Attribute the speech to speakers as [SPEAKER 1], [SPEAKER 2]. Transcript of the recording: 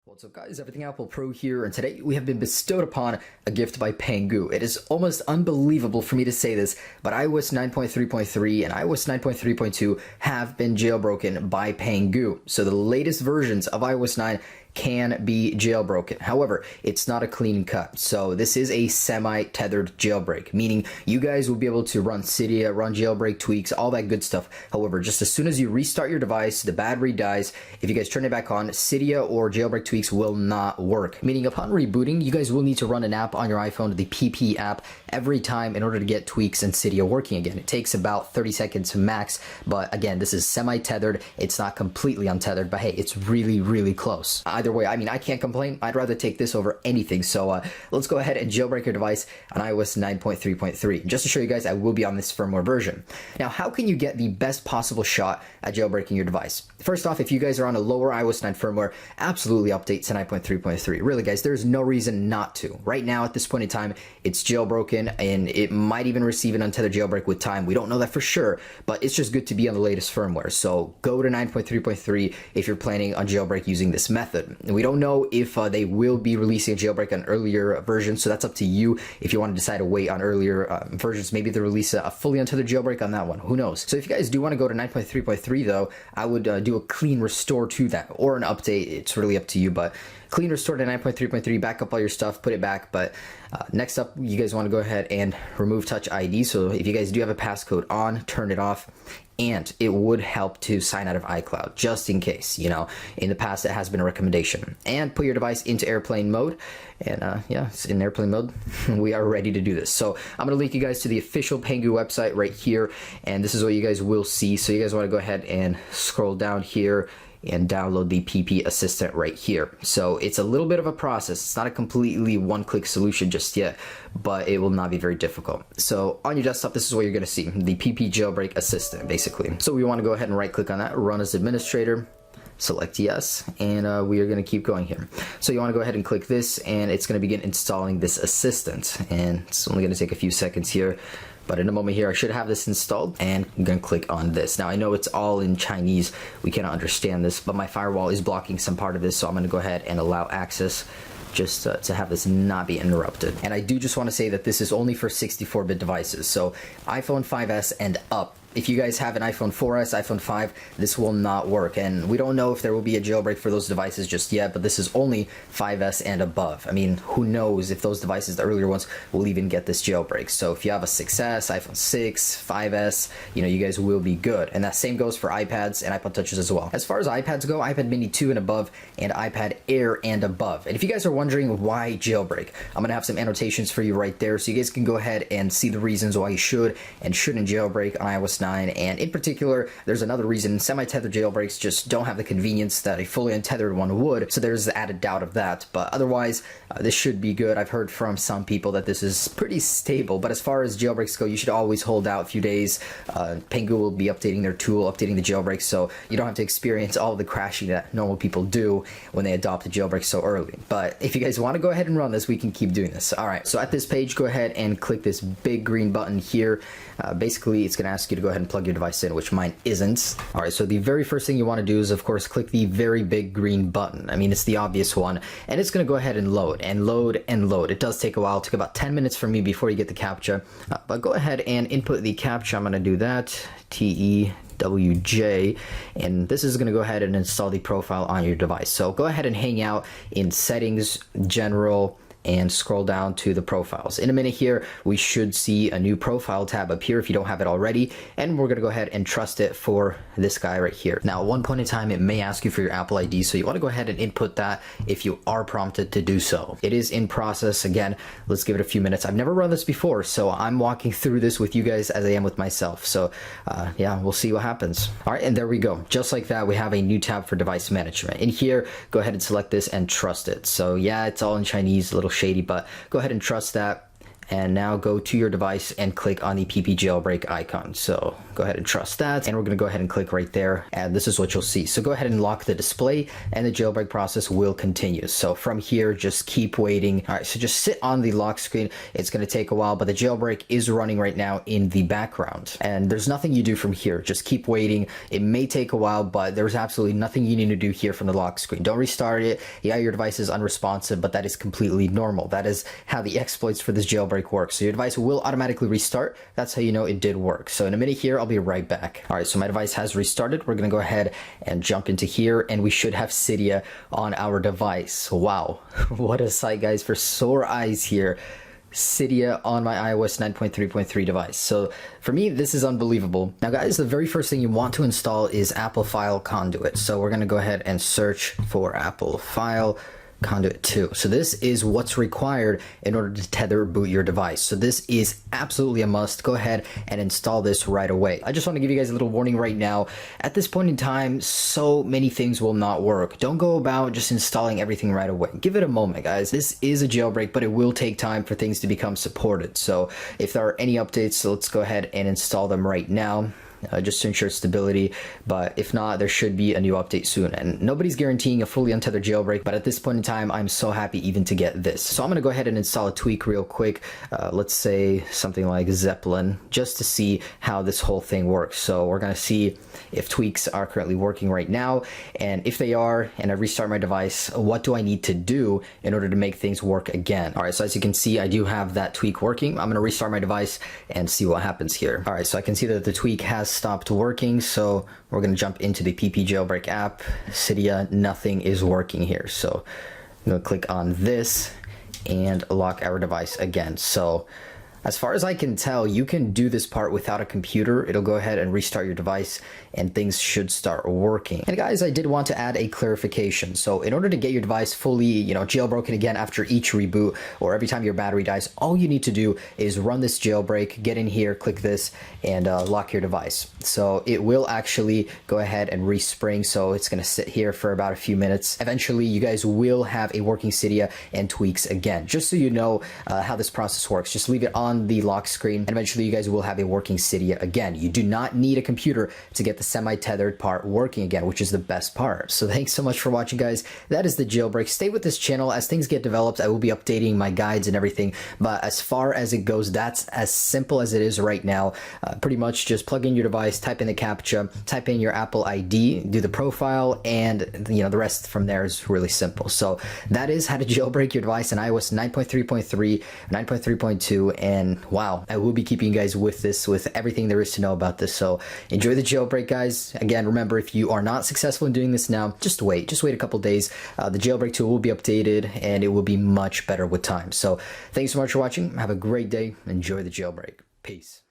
[SPEAKER 1] What's up guys, Everything Apple Pro here, and today we have been bestowed upon a gift by Pangu. It is almost unbelievable for me to say this, but iOS 9.3.3 and iOS 9.3.2 have been jailbroken by Pangu. So the latest versions of iOS 9 can be jailbroken. However, it's not a clean cut. So this is a semi-tethered jailbreak, meaning you guys will be able to run Cydia, run jailbreak tweaks, all that good stuff. However, just as soon as you restart your device, the battery dies. If you guys turn it back on, Cydia or jailbreak tweaks will not work. Meaning upon rebooting, you guys will need to run an app on your iPhone, the PP app, every time in order to get tweaks and Cydia working again. It takes about 30 seconds max, but again, this is semi-tethered. It's not completely untethered, but hey, it's really, really close. Either way, I mean, I can't complain. I'd rather take this over anything. So let's go ahead and jailbreak your device on iOS 9.3.3. Just to show you guys, I will be on this firmware version. Now, how can you get the best possible shot at jailbreaking your device? First off, if you guys are on a lower iOS 9 firmware, absolutely update to 9.3.3. Really, guys, there's no reason not to. Right now, at this point in time, it's jailbroken, and it might even receive an untethered jailbreak with time. We don't know that for sure, but it's just good to be on the latest firmware. So go to 9.3.3 if you're planning on jailbreak using this method. We don't know if they will be releasing a jailbreak on earlier versions, so that's up to you if you want to decide to wait on earlier versions. Maybe they'll release a fully untethered jailbreak on that one. Who knows? So if you guys do want to go to 9.3.3 though, I would do a clean restore to that, or an update. It's really up to you, but clean restore to 9.3.3, back up all your stuff, put it back. But next up, you guys want to go ahead and remove Touch ID. So if you guys do have a passcode on, turn it off. And it would help to sign out of iCloud, just in case, you know, in the past it has been a recommendation. And put your device into airplane mode. And yeah, it's in airplane mode. We are ready to do this. So I'm going to link you guys to the official Pangu website right here. And this is what you guys will see. So you guys want to go ahead and scroll down here and download the PP Assistant right here. So it's a little bit of a process. It's not a completely one-click solution just yet, but it will not be very difficult. So on your desktop, this is what you're gonna see, the PP Jailbreak Assistant, basically. So we wanna go ahead and right-click on that, run as administrator, select yes, and we are going to keep going here. So you want to go ahead and click this, and it's going to begin installing this assistant, and it's only going to take a few seconds here. But in a moment here, I should have this installed, and I'm going to click on this. Now, I know it's all in Chinese. We cannot understand this, but my firewall is blocking some part of this, so I'm going to go ahead and allow access just to have this not be interrupted. And I do just want to say that this is only for 64-bit devices, so iPhone 5S and up. If you guys have an iPhone 4S, iPhone 5, this will not work. And we don't know if there will be a jailbreak for those devices just yet, but this is only 5S and above. I mean, who knows if those devices, the earlier ones, will even get this jailbreak. So if you have a 6S, iPhone 6, 5S, you know, you guys will be good. And that same goes for iPads and iPod Touches as well. As far as iPads go, iPad Mini 2 and above, and iPad Air and above. And if you guys are wondering why jailbreak, I'm gonna have some annotations for you right there, so you guys can go ahead and see the reasons why you should and shouldn't jailbreak on iOS 9. And in particular, there's another reason: semi-tethered jailbreaks just don't have the convenience that a fully untethered one would, so there's the added doubt of that. But otherwise, this should be good. I've heard from some people that this is pretty stable, but as far as jailbreaks go, you should always hold out a few days. Pangu will be updating their tool, updating the jailbreak, so you don't have to experience all the crashing that normal people do when they adopt a jailbreak so early. But if you guys want to go ahead and run this, we can keep doing this. All right, so at this page, go ahead and click this big green button here. Basically, it's going to ask you to go ahead and plug your device in, which mine isn't. All right, so the very first thing you want to do is, of course, click the very big green button. I mean, it's the obvious one, and it's going to go ahead and load and load and load. It does take a while. It took about 10 minutes for me before you get the CAPTCHA, but go ahead and input the CAPTCHA. I'm going to do that, TEWJ, and this is going to go ahead and install the profile on your device. So go ahead and hang out in Settings, General, and scroll down to the profiles. In a minute here, we should see a new profile tab appear if you don't have it already, and we're gonna go ahead and trust it for this guy right here. Now, at one point in time, it may ask you for your Apple ID, so you wanna go ahead and input that if you are prompted to do so. It is in process. Again, let's give it a few minutes. I've never run this before, so I'm walking through this with you guys as I am with myself. So yeah, we'll see what happens. All right, and there we go. Just like that, we have a new tab for device management. In here, go ahead and select this and trust it. So yeah, it's all in Chinese, a little shady, but go ahead and trust that. and now go to your device and click on the PP jailbreak icon. So go ahead and trust that, and we're going to go ahead and click right there, and this is what you'll see. So go ahead and lock the display, and the jailbreak process will continue. So from here, just keep waiting. All right, so just sit on the lock screen. It's going to take a while, but the jailbreak is running right now in the background, and there's nothing you do from here. Just keep waiting. It may take a while, but there's absolutely nothing you need to do here from the lock screen. Don't restart it. Yeah, your device is unresponsive, but that is completely normal. That is how the exploits for this jailbreak work. So your device will automatically restart. That's how you know it did work. So in a minute here, I'll be right back. All right, so my device has restarted. We're going to go ahead and jump into here, and we should have Cydia on our device. Wow, what a sight, guys, for sore eyes here. Cydia on my iOS 9.3.3 device. So for me, this is unbelievable. Now guys, the very first thing you want to install is Apple File Conduit. So we're going to go ahead and search for Apple File Conduit 2. So this is what's required in order to tether boot your device. So this is absolutely a must. Go ahead and install this right away. I just want to give you guys a little warning right now. At this point in time, so many things will not work. Don't go about just installing everything right away. Give it a moment, guys. This is a jailbreak, but it will take time for things to become supported. So if there are any updates, let's go ahead and install them right now. Just to ensure stability, but if not, there should be a new update soon, and nobody's guaranteeing a fully untethered jailbreak, but at this point in time, I'm so happy even to get this. So I'm going to go ahead and install a tweak real quick. Let's say something like Zeppelin, just to see how this whole thing works. So we're going to see if tweaks are currently working right now, and if they are, and I restart my device, what do I need to do in order to make things work again? All right, so as you can see, I do have that tweak working. I'm going to restart my device and see what happens here. All right, so I can see that the tweak has stopped working, so we're going to jump into the PP jailbreak app. Cydia, nothing is working here, so I'm going to click on this and lock our device again. So as far as I can tell, you can do this part without a computer. It'll go ahead and restart your device and things should start working. And guys, I did want to add a clarification. So in order to get your device fully, jailbroken again after each reboot or every time your battery dies, all you need to do is run this jailbreak, get in here, click this, and lock your device. So it will actually go ahead and respring. So it's going to sit here for about a few minutes. Eventually, you guys will have a working Cydia and tweaks again. Just so you know how this process works, just leave it on the lock screen, and eventually you guys will have a working Cydia again. You do not need a computer to get the semi-tethered part working again, which is the best part. So thanks so much for watching, guys. That is the jailbreak. Stay with this channel. As things get developed, I will be updating my guides and everything, but as far as it goes, that's as simple as it is right now. Pretty much just plug in your device, type in the captcha, type in your Apple ID, do the profile, and the rest from there is really simple. So that is how to jailbreak your device in iOS 9.3.3, 9.3.2, and wow, I will be keeping you guys with everything there is to know about this. So enjoy the jailbreak, guys. Again, remember, if you are not successful in doing this now, just wait a couple days. The jailbreak tool will be updated and it will be much better with time. So thanks so much for watching. Have a great day. Enjoy the jailbreak. Peace.